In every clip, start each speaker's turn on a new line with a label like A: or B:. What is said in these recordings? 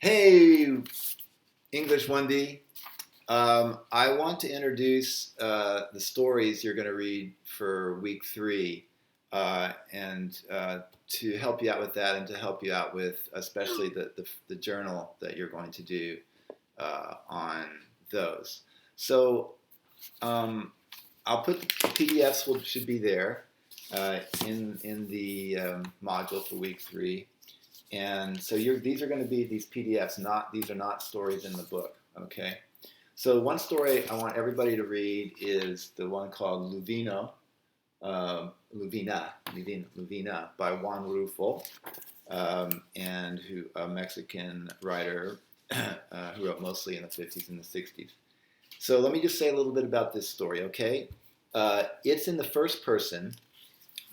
A: Hey, English 1D. I want to introduce the stories you're going to read for week three, and to help you out with that, and to help you out with especially the journal that you're going to do on those. So um, I'll put the PDFs should be there in the module for week three. And so these are going to be these PDFs, these are not stories in the book, okay? So one story I want everybody to read is the one called Luvina by Juan Rulfo, and a Mexican writer who wrote mostly in the 50s and the 60s. So let me just say a little bit about this story, okay? It's in the first person,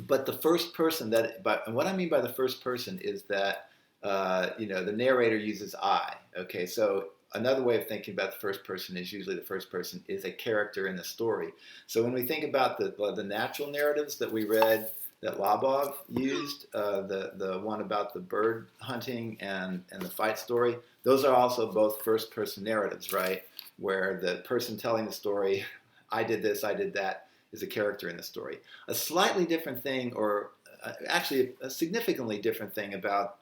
A: but the first person and what I mean by the first person is that the narrator uses I. Okay, so another way of thinking about the first person is usually the first person is a character in the story. So when we think about the natural narratives that we read that Labov used, the one about the bird hunting and the fight story, those are also both first person narratives, right? Where the person telling the story, I did this, I did that, is a character in the story. A slightly different thing, or actually a significantly different thing about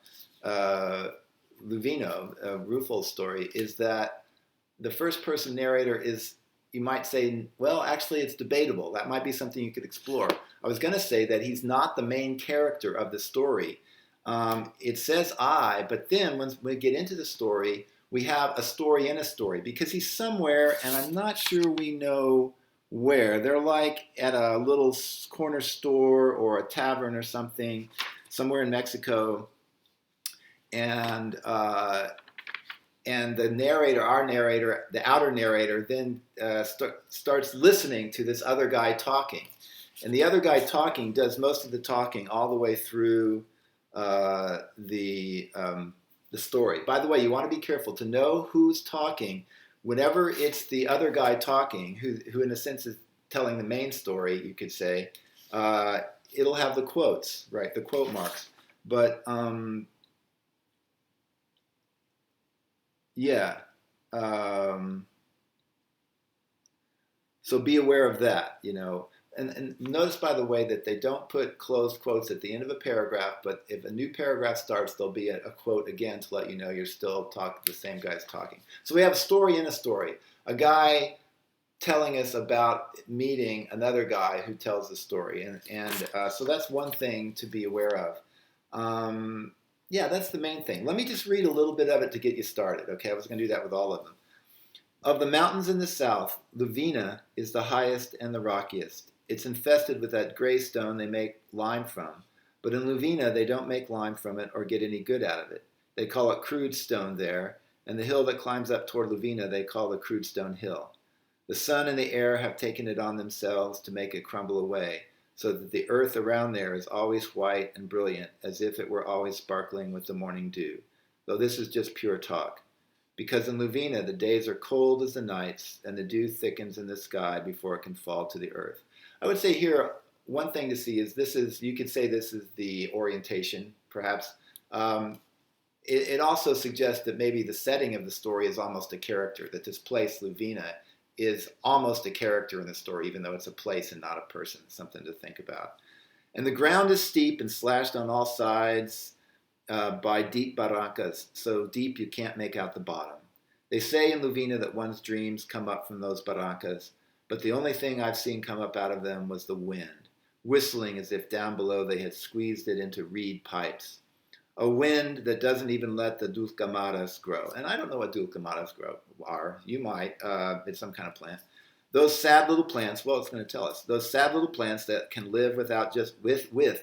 A: Rufal's story, is that the first person narrator is, you might say, well, actually it's debatable. That might be something you could explore. I was going to say that he's not the main character of the story. It says I, but then when we get into the story, we have a story in a story because he's somewhere, and I'm not sure we know where. They're like at a little corner store or a tavern or something, somewhere in Mexico, and the narrator, our narrator, the outer narrator, then starts listening to this other guy talking, and the other guy talking does most of the talking all the way through the story. By the way, you want to be careful to know who's talking. Whenever it's the other guy talking, who in a sense is telling the main story, you could say, it'll have the quotes, right? The quote marks. But yeah. So be aware of that, And notice, by the way, that they don't put closed quotes at the end of a paragraph, but if a new paragraph starts, there'll be a quote again to let you know you're still talking, the same guy's talking. So we have a story in a story. A guy telling us about meeting another guy who tells the story. And so that's one thing to be aware of. Yeah, that's the main thing. Let me just read a little bit of it to get you started, okay? I was going to do that with all of them. Of the mountains in the south, Luvina is the highest and the rockiest. It's infested with that gray stone they make lime from. But in Luvina, they don't make lime from it or get any good out of it. They call it crude stone there, and the hill that climbs up toward Luvina they call the crude stone hill. The sun and the air have taken it on themselves to make it crumble away, so that the earth around there is always white and brilliant, as if it were always sparkling with the morning dew. Though this is just pure talk. Because in Luvina the days are cold as the nights, and the dew thickens in the sky before it can fall to the earth. I would say here, one thing to see is you could say this is the orientation, perhaps. It also suggests that maybe the setting of the story is almost a character, that this place, Luvina, is almost a character in the story, even though it's a place and not a person. Something to think about. And the ground is steep and slashed on all sides by deep barrancas, so deep you can't make out the bottom. They say in Luvina that one's dreams come up from those barrancas, but the only thing I've seen come up out of them was the wind, whistling as if down below they had squeezed it into reed pipes. A wind that doesn't even let the dulcamaras grow. And I don't know what dulcamaras are. You might. It's some kind of plant. Those sad little plants, well, it's going to tell us. Those sad little plants that can live with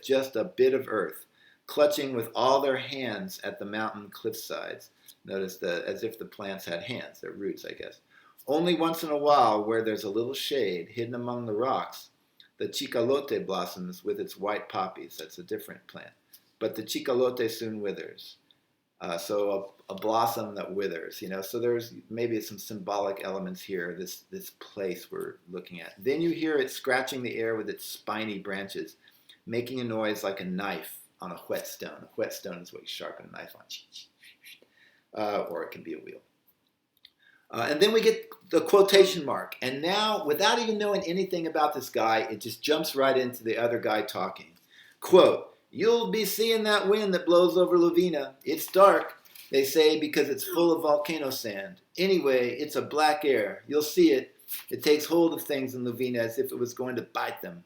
A: just a bit of earth, clutching with all their hands at the mountain cliff sides. Notice as if the plants had hands, their roots, I guess. Only once in a while, where there's a little shade hidden among the rocks, the chicalote blossoms with its white poppies. That's a different plant. But the chicalote soon withers. So a blossom that withers, So there's maybe some symbolic elements here, this place we're looking at. Then you hear it scratching the air with its spiny branches, making a noise like a knife on a whetstone. A whetstone is what you sharpen a knife on. or it can be a wheel. And then we get the quotation mark. And now, without even knowing anything about this guy, it just jumps right into the other guy talking. Quote, "You'll be seeing that wind that blows over Luvina. It's dark, they say, because it's full of volcano sand. Anyway, it's a black air. You'll see it. It takes hold of things in Luvina as if it was going to bite them.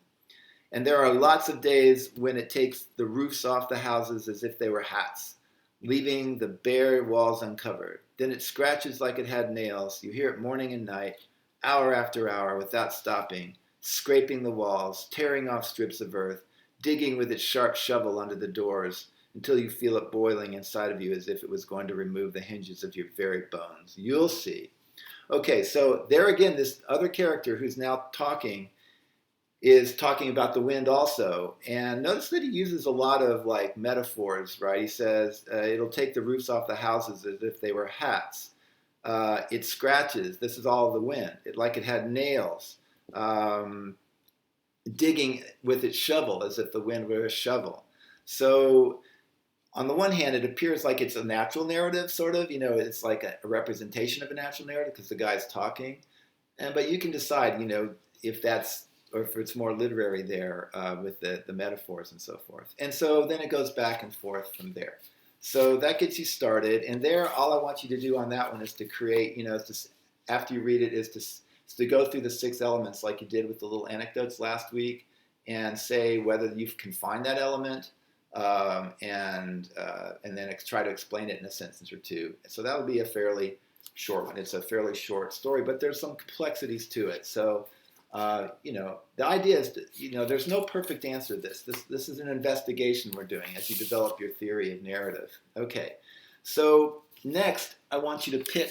A: And there are lots of days when it takes the roofs off the houses as if they were hats, leaving the bare walls uncovered. Then it scratches like it had nails. You hear it morning and night, hour after hour, without stopping, scraping the walls, tearing off strips of earth, digging with its sharp shovel under the doors, until you feel it boiling inside of you as if it was going to remove the hinges of your very bones. You'll see." Okay, so there again, this other character who's now talking is talking about the wind also. And notice that he uses a lot of like metaphors, right? He says, it'll take the roofs off the houses as if they were hats. It scratches. This is all the wind. Like it had nails. Digging with its shovel as if the wind were a shovel. So on the one hand, it appears like it's a natural narrative, sort of. It's like a representation of a natural narrative because the guy's talking. But you can decide, if that's, or if it's more literary there with the metaphors and so forth. And so then it goes back and forth from there. So that gets you started. And there, all I want you to do on that one is to create, after you read it, is to go through the 6 elements like you did with the little anecdotes last week and say whether you can find that element and then try to explain it in a sentence or two. So that would be a fairly short one. It's a fairly short story, but there's some complexities to it. So the idea is, there's no perfect answer to this. This is an investigation we're doing as you develop your theory of narrative. Okay, so next I want you to pick